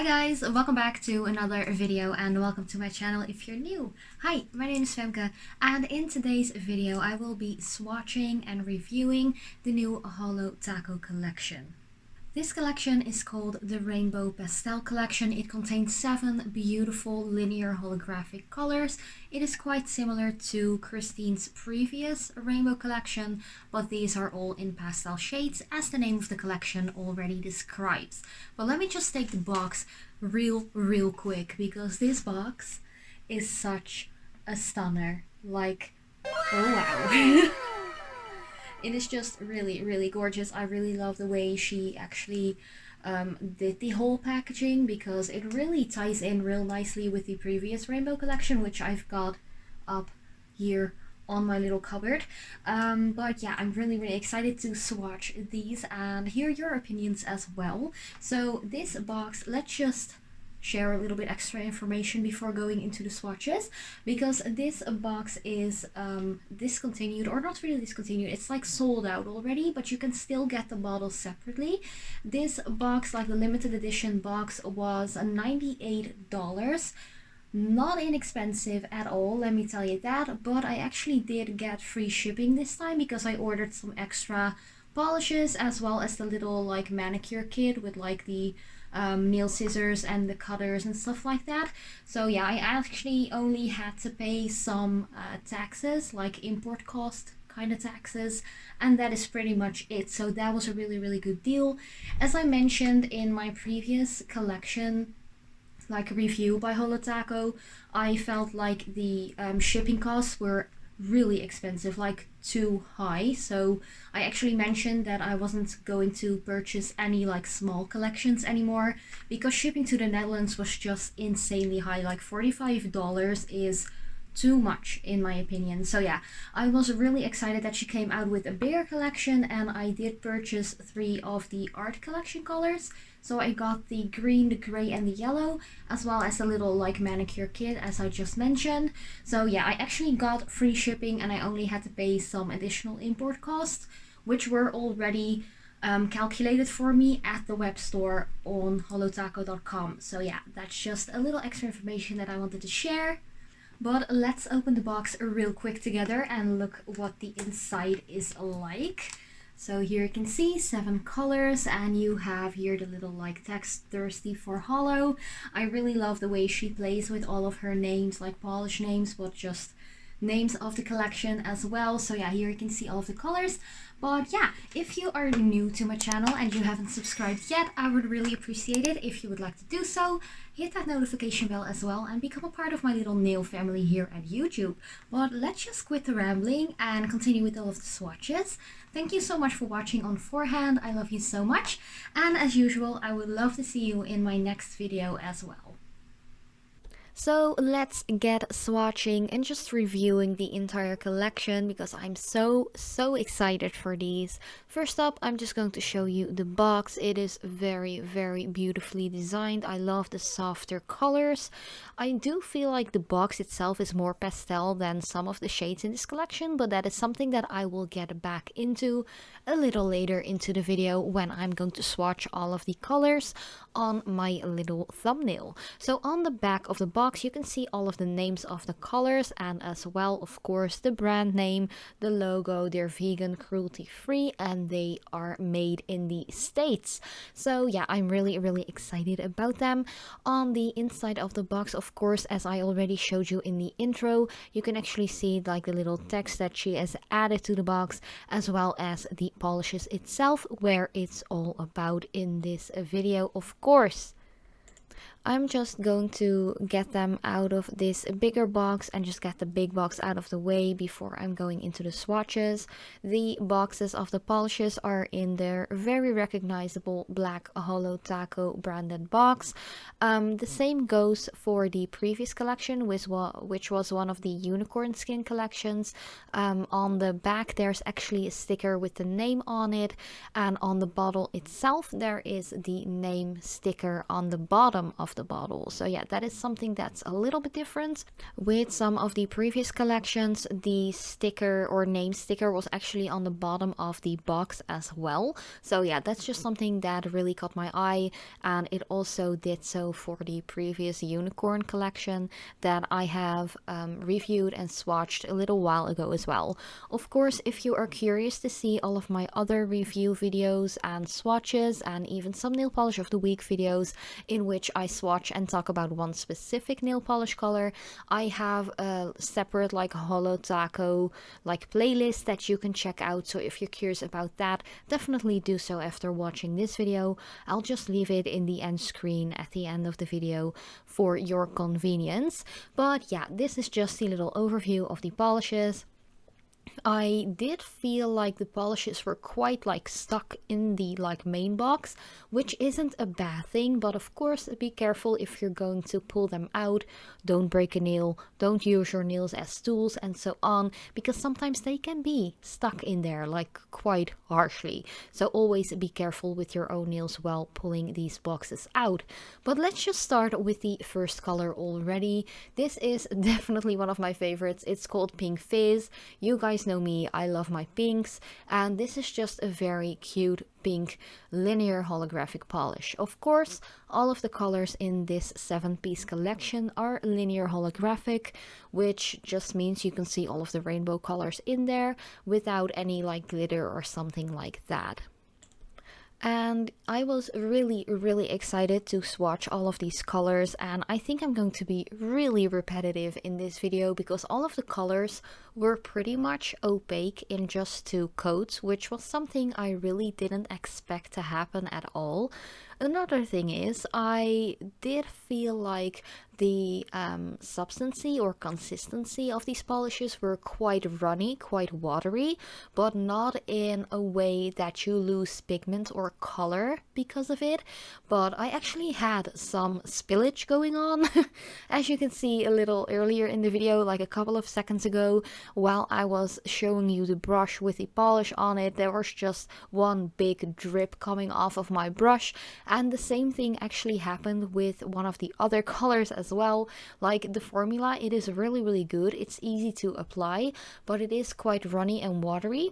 Hi guys, welcome back to another video and welcome to my channel if you're new. Hi, my name is Femke and in today's video I will be swatching and reviewing the new Holo Taco collection. This collection is called the Rainbow Pastel collection. It contains 7 beautiful linear holographic colors. It is quite similar to Christine's previous rainbow collection, but these are all in pastel shades as the name of the collection already describes. But let me just take the box real quick because this box is such a stunner. Like, oh wow. It is just really gorgeous. I really love the way she actually did the whole packaging because it really ties in real nicely with the previous rainbow collection, which I've got up here on my little cupboard. But yeah, I'm really excited to swatch these and hear your opinions as well. So this box, let's just share a little bit extra information before going into the swatches, because this box is discontinued, or not really discontinued, it's like sold out already, but you can still get the bottles separately. This box, like the limited edition box, was $98. Not inexpensive at all, let me tell you that, but I actually did get free shipping this time because I ordered some extra polishes as well as the little like manicure kit with like the nail scissors and the cutters and stuff like that. So yeah, I actually only had to pay some taxes, like import cost kind of taxes, and that is pretty much it. So that was a really good deal. As I mentioned in my previous collection like review by Holo Taco, I felt like the shipping costs were really expensive, like too high. So I actually mentioned that I wasn't going to purchase any like small collections anymore because shipping to the Netherlands was just insanely high. Like $45 is too much in my opinion. So yeah, I was really excited that she came out with a bigger collection, and I did purchase 3 of the art collection colors. So I got the green, the gray and the yellow, as well as a little like manicure kit as I just mentioned. So yeah, I actually got free shipping and I only had to pay some additional import costs, which were already calculated for me at the web store on holotaco.com. So yeah, that's just a little extra information that I wanted to share. But let's open the box real quick together and look what the inside is like. So here you can see 7 colors, and you have here the little like text, thirsty for Holo. I really love the way she plays with all of her names, like polish names, but just names of the collection as well. So yeah, here you can see all of the colors. But yeah, if you are new to my channel and you haven't subscribed yet, I would really appreciate it if you would like to do so. Hit that notification bell as well and become a part of my little nail family here at YouTube. But let's just quit the rambling and continue with all of the swatches. Thank you so much for watching on forehand. I love you so much. And as usual, I would love to see you in my next video as well. So let's get swatching and just reviewing the entire collection because I'm so excited for these. First up, I'm just going to show you the box. It is very beautifully designed. I love the softer colors. I do feel like the box itself is more pastel than some of the shades in this collection, but that is something that I will get back into a little later into the video when I'm going to swatch all of the colors on my little thumbnail. So on the back of the box you can see all of the names of the colors, and as well of course the brand name, the logo. They're vegan, cruelty free, and they are made in the States. So yeah, I'm really excited about them. On the inside of the box, of course, as I already showed you in the intro, you can actually see like the little text that she has added to the box, as well as the polishes itself, where it's all about in this video, of course. I'm just going to get them out of this bigger box and just get the big box out of the way before I'm going into the swatches. The boxes of the polishes are in their very recognizable black Holo Taco branded box. The same goes for the previous collection, which was one of the unicorn skin collections. On the back there's actually a sticker with the name on it, and on the bottle itself there is the name sticker on the bottom of of the bottle. So yeah, that is something that's a little bit different. With some of the previous collections, the sticker or name sticker was actually on the bottom of the box as well. So yeah, that's just something that really caught my eye, and it also did so for the previous unicorn collection that I have reviewed and swatched a little while ago as well. Of course, if you are curious to see all of my other review videos and swatches and even some nail polish of the week videos in which I swatch and talk about one specific nail polish color, I have a separate like Holo Taco like playlist that you can check out. So if you're curious about that, definitely do so after watching this video. I'll just leave it in the end screen at the end of the video for your convenience. But yeah, this is just a little overview of the polishes. I did feel like the polishes were quite like stuck in the like main box, which isn't a bad thing, but of course be careful if you're going to pull them out. Don't break a nail, don't use your nails as tools and so on, because sometimes they can be stuck in there like quite harshly. So always be careful with your own nails while pulling these boxes out. But let's just start with the first color already. This is definitely one of my favorites. It's called Pink Fizz. You guys know me, I love my pinks, and this is just a very cute pink linear holographic polish. Of course, all of the colors in this 7-piece collection are linear holographic, which just means you can see all of the rainbow colors in there without any like glitter or something like that. And I was really excited to swatch all of these colors, and I think I'm going to be really repetitive in this video because all of the colors were pretty much opaque in just 2 coats, which was something I really didn't expect to happen at all. Another thing is, I did feel like the substancy or consistency of these polishes were quite runny, quite watery, but not in a way that you lose pigment or color because of it. But I actually had some spillage going on, as you can see a little earlier in the video, like a couple of seconds ago, while I was showing you the brush with the polish on it. There was just one big drip coming off of my brush, and the same thing actually happened with one of the other colors as well. Like the formula, it is really good. It's easy to apply, but it is quite runny and watery.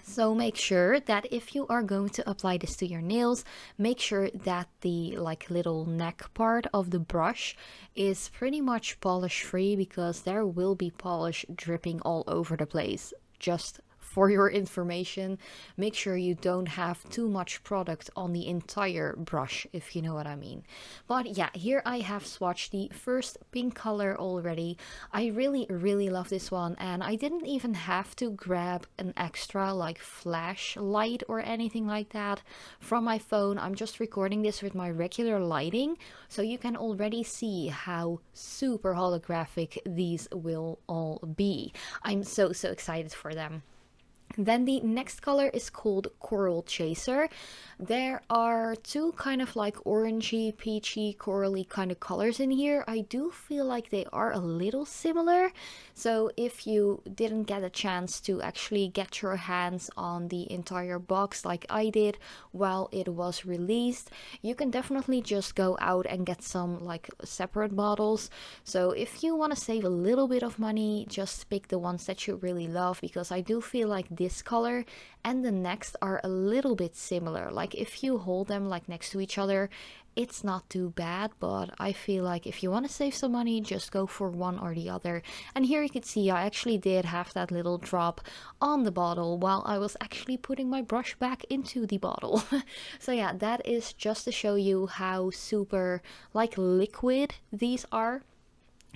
So make sure that if you are going to apply this to your nails, make sure that the like little neck part of the brush is pretty much polish free, because there will be polish dripping all over the place. Just for your information, make sure you don't have too much product on the entire brush, if you know what I mean. But yeah, here I have swatched the first pink color already. I really love this one, and I didn't even have to grab an extra like flashlight or anything like that from my phone. I'm just recording this with my regular lighting, so you can already see how super holographic these will all be. I'm so excited for them. Then the next color is called Coral Chaser. There are 2 kind of like orangey, peachy, corally kind of colors in here. I do feel like they are a little similar. So if you didn't get a chance to actually get your hands on the entire box like I did while it was released, you can definitely just go out and get some like separate bottles. So if you want to save a little bit of money, just pick the ones that you really love, because I do feel like this color and the next are a little bit similar. Like if you hold them like next to each other, it's not too bad, but I feel like if you want to save some money, just go for one or the other. And here you can see I actually did have that little drop on the bottle while I was actually putting my brush back into the bottle. So yeah, that is just to show you how super like liquid these are.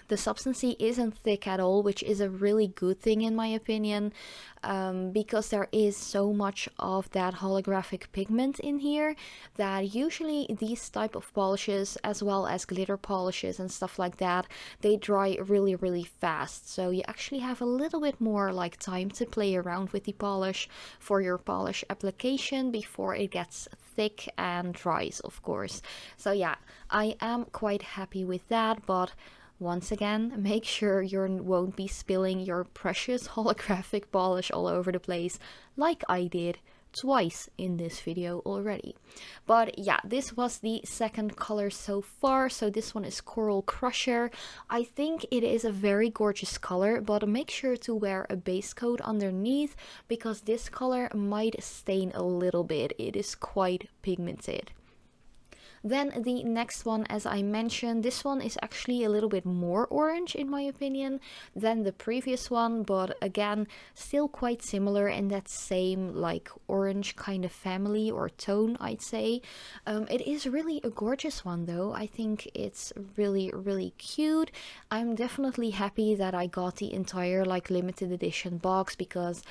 The substancy isn't thick at all, which is a really good thing in my opinion, because there is so much of that holographic pigment in here that usually these type of polishes, as well as glitter polishes and stuff like that, they dry really fast. So you actually have a little bit more like time to play around with the polish for your polish application before it gets thick and dries, of course. So yeah, I am quite happy with that, but once again, make sure you won't be spilling your precious holographic polish all over the place like I did twice in this video already. But yeah, this was the second color so far. So this one is Coral Crusher. I think it is a very gorgeous color, but make sure to wear a base coat underneath because this color might stain a little bit. It is quite pigmented. Then the next one, as I mentioned, this one is actually a little bit more orange in my opinion than the previous one, but again, still quite similar in that same like orange kind of family or tone, I'd say. It is really a gorgeous one though. I think it's really cute. I'm definitely happy that I got the entire like limited edition box because,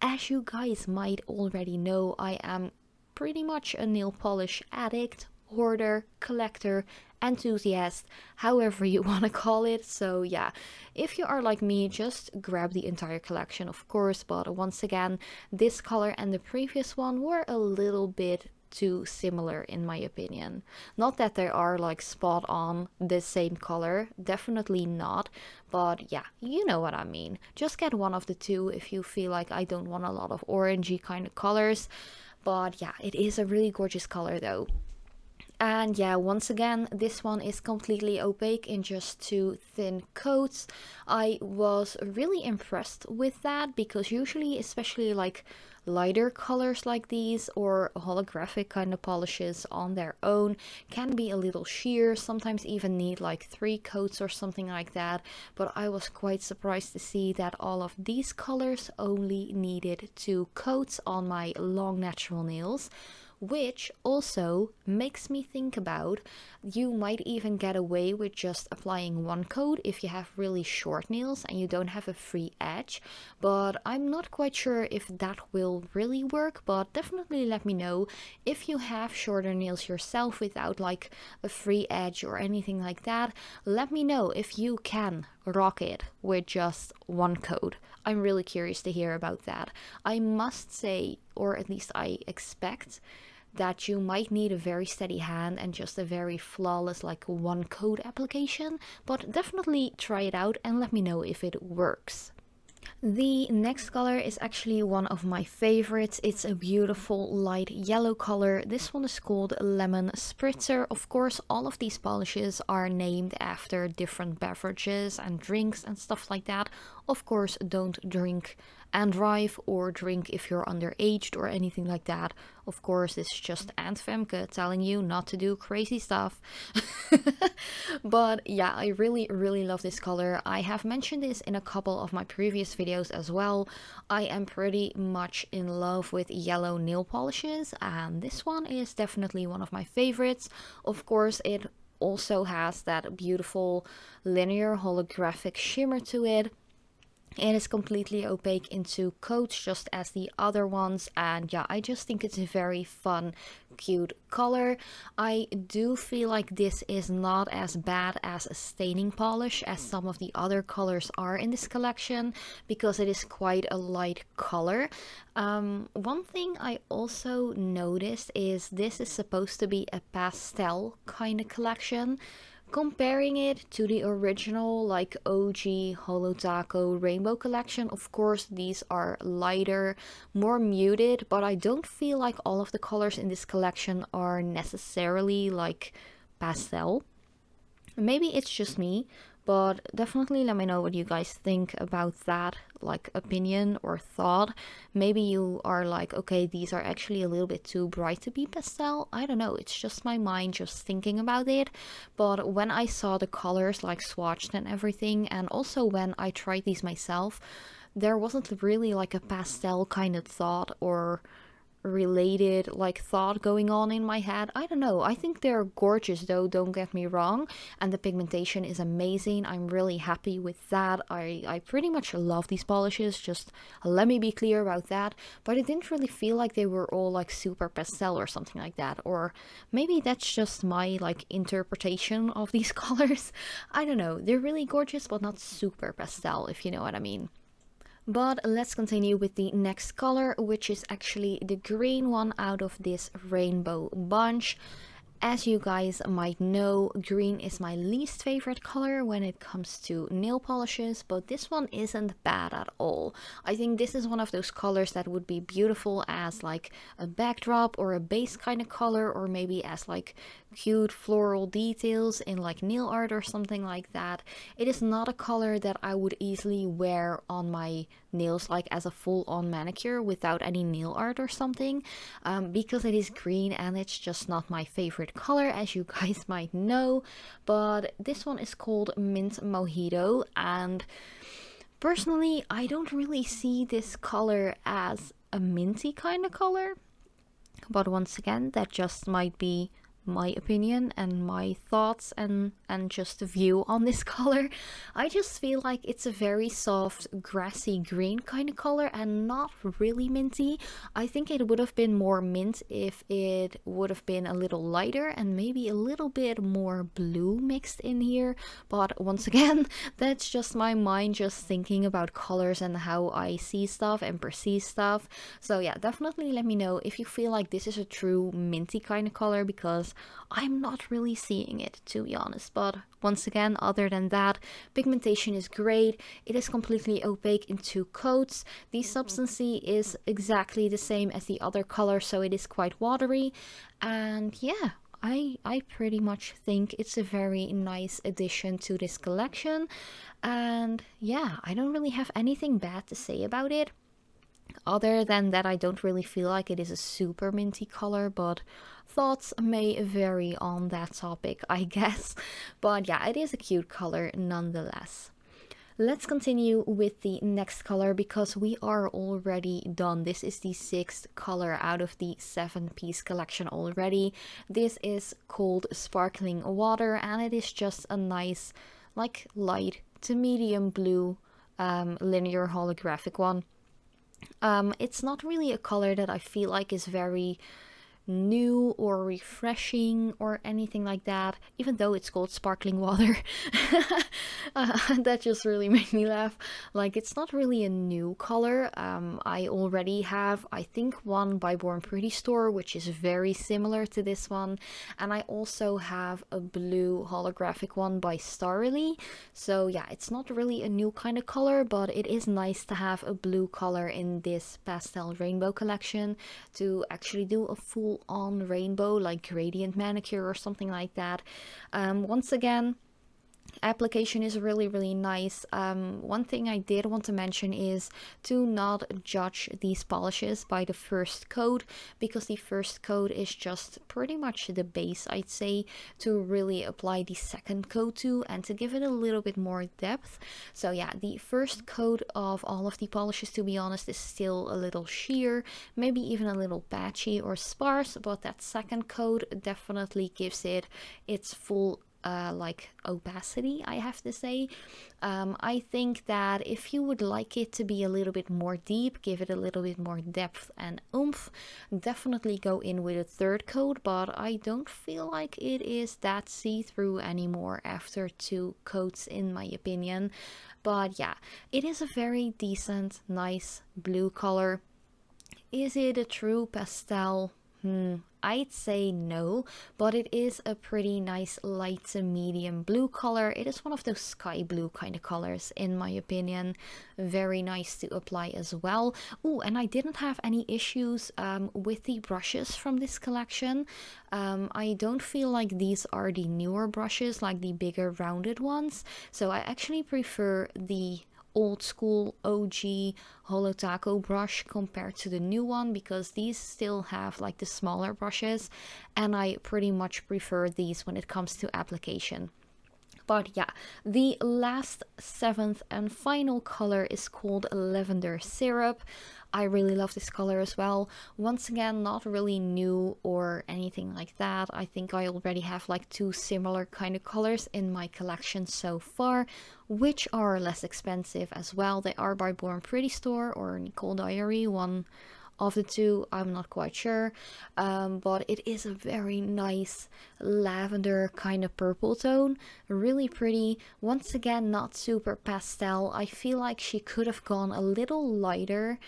as you guys might already know, I am pretty much a nail polish addict, hoarder, collector, enthusiast, however you want to call it. So yeah, if you are like me, just grab the entire collection, of course. But once again, this color and the previous one were a little bit too similar in my opinion. Not that they are like spot on the same color, definitely not, but yeah, you know what I mean. Just get one of the two if you feel like I don't want a lot of orangey kind of colors. But yeah, it is a really gorgeous color though. And yeah, once again, this one is completely opaque in just 2 thin coats. I was really impressed with that because usually, especially like lighter colors like these or holographic kind of polishes on their own can be a little sheer, sometimes even need like 3 coats or something like that. But I was quite surprised to see that all of these colors only needed 2 coats on my long natural nails. Which also makes me think about, you might even get away with just applying 1 coat if you have really short nails and you don't have a free edge, but I'm not quite sure if that will really work. But definitely let me know if you have shorter nails yourself without like a free edge or anything like that. Let me know if you can rock it with just 1 coat. I'm really curious to hear about that. I must say, or at least I expect, that you might need a very steady hand and just a very flawless like 1 coat application, but definitely try it out and let me know if it works. The next color is actually one of my favorites. It's a beautiful light yellow color. This one is called Lemon Spritzer. Of course, all of these polishes are named after different beverages and drinks and stuff like that. Of course, don't drink and drive or drink if you're underaged or anything like that. Of course, this is just Aunt Femke telling you not to do crazy stuff. But yeah, I really love this color. I have mentioned this in a couple of my previous videos as well. I am pretty much in love with yellow nail polishes, and this one is definitely one of my favorites. Of course, it also has that beautiful linear holographic shimmer to it. It is completely opaque in 2 coats, just as the other ones, and yeah, I just think it's a very fun, cute color. I do feel like this is not as bad as a staining polish as some of the other colors are in this collection, because it is quite a light color. One thing I also noticed is this is supposed to be a pastel kind of collection. Comparing it to the original like OG Holo Taco rainbow collection, of course these are lighter, more muted, but I don't feel like all of the colors in this collection are necessarily like pastel. Maybe it's just me, but definitely let me know what you guys think about that, like opinion or thought. Maybe you are like, okay, these are actually a little bit too bright to be pastel. I don't know, it's just my mind just thinking about it. But when I saw the colors like swatched and everything, and also when I tried these myself, there wasn't really like a pastel kind of thought or related like thought going on in my head. I don't know, I think they're gorgeous though, don't get me wrong, and the pigmentation is amazing. I'm really happy with that. I pretty much love these polishes, just let me be clear about that. But it didn't really feel like they were all like super pastel or something like that, or maybe that's just my like interpretation of these colors. I don't know, they're really gorgeous but not super pastel, if you know what I mean. But let's continue with the next color, which is actually the green one out of this rainbow bunch. As you guys might know, green is my least favorite color when it comes to nail polishes, but this one isn't bad at all. I think this is one of those colors that would be beautiful as like a backdrop or a base kind of color, or maybe as like cute floral details in like nail art or something like that. It is not a color that I would easily wear on my nails like as a full-on manicure without any nail art or something, because it is green and it's just not my favorite color, as you guys might know. But this one is called Mint Mojito, and personally I don't really see this color as a minty kind of color, but once again, that just might be my opinion and my thoughts and just a view on this color. I just feel like it's a very soft grassy green kind of color and not really minty. I think it would have been more mint if it would have been a little lighter and maybe a little bit more blue mixed in here, but once again, that's just my mind just thinking about colors and how I see stuff and perceive stuff. So yeah, definitely let me know if you feel like this is a true minty kind of color, because I'm not really seeing it, to be honest. But once again, other than that, pigmentation is great. It is completely opaque in 2 coats. The substancy is exactly the same as the other color, so it is quite watery. And yeah, I pretty much think it's a very nice addition to this collection. And yeah, I don't really have anything bad to say about it. Other than that, I don't really feel like it is a super minty color, but thoughts may vary on that topic, I guess. But yeah, it is a cute color nonetheless. Let's continue with the next color because we are already done. This is the 6th color out of the 7-piece collection already. This is called Sparkling Water, and it is just a nice, like, light to medium blue linear holographic one. It's not really a color that I feel like is very new or refreshing or anything like that, even though it's called sparkling water. That just really made me laugh. Like, it's not really a new color. I already have, I think, one by Born Pretty store, which is very similar to this one, and I also have a blue holographic one by Starrily. So yeah, it's not really a new kind of color, but it is nice to have a blue color in this pastel rainbow collection to actually do a full on rainbow like gradient manicure or something like that. Once again, application is really nice. One thing I did want to mention is to not judge these polishes by the first coat, because the first coat is just pretty much the base, I'd say, to really apply the second coat to and to give it a little bit more depth. So yeah, the first coat of all of the polishes, to be honest, is still a little sheer, maybe even a little patchy or sparse, but that second coat definitely gives it its full like opacity, I have to say. I think that if you would like it to be a little bit more deep, give it a little bit more depth and oomph, definitely go in with a third coat, but I don't feel like it is that see-through anymore after 2 coats, in my opinion. But yeah, it is a very decent, nice blue color. Is it a true pastel? I'd say no, but it is a pretty nice light to medium blue color. It is one of those sky blue kind of colors, in my opinion. Very nice to apply as well. Oh, and I didn't have any issues with the brushes from this collection. I don't feel like these are the newer brushes, like the bigger rounded ones. So I actually prefer the old school OG Holo Taco brush compared to the new one, because these still have like the smaller brushes, and I pretty much prefer these when it comes to application. But yeah, the last 7th and final color is called Lavender Syrup. I really love this color as well. Once again, not really new or anything like that. I think I already have like 2 similar kind of colors in my collection so far, which are less expensive as well. They are by Born Pretty store or Nicole Diary, one of the 2, I'm not quite sure, but it is a very nice lavender kind of purple tone, really pretty. Once again, not super pastel. I feel like she could have gone a little lighter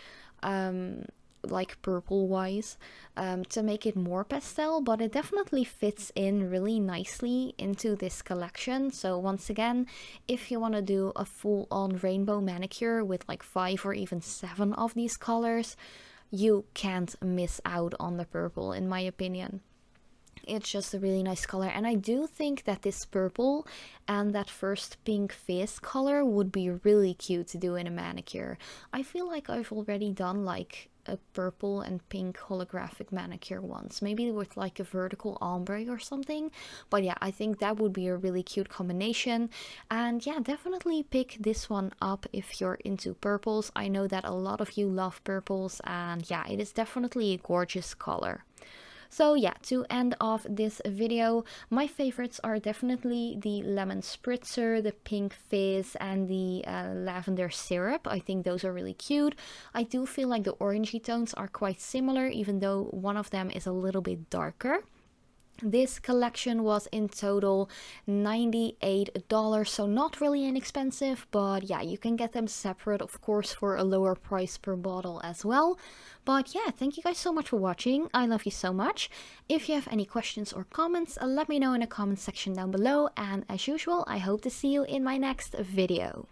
like purple wise, to make it more pastel, but it definitely fits in really nicely into this collection. So once again, if you want to do a full-on rainbow manicure with like 5 or even 7 of these colors, you can't miss out on the purple, in my opinion. It's just a really nice color, and I do think that this purple and that first pink face color would be really cute to do in a manicure. I feel like I've already done like a purple and pink holographic manicure once, maybe with like a vertical ombre or something. But yeah, I think that would be a really cute combination. And yeah, definitely pick this one up if you're into purples. I know that a lot of you love purples, and yeah, it is definitely a gorgeous color. So yeah, to end off this video, my favorites are definitely the lemon spritzer, the pink fizz, and the lavender syrup. I think those are really cute. I do feel like the orangey tones are quite similar, even though one of them is a little bit darker. This collection was in total $98, so not really inexpensive, but yeah, you can get them separate, of course, for a lower price per bottle as well. But yeah, thank you guys so much for watching. I love you so much. If you have any questions or comments, let me know in the comment section down below, and as usual, I hope to see you in my next video.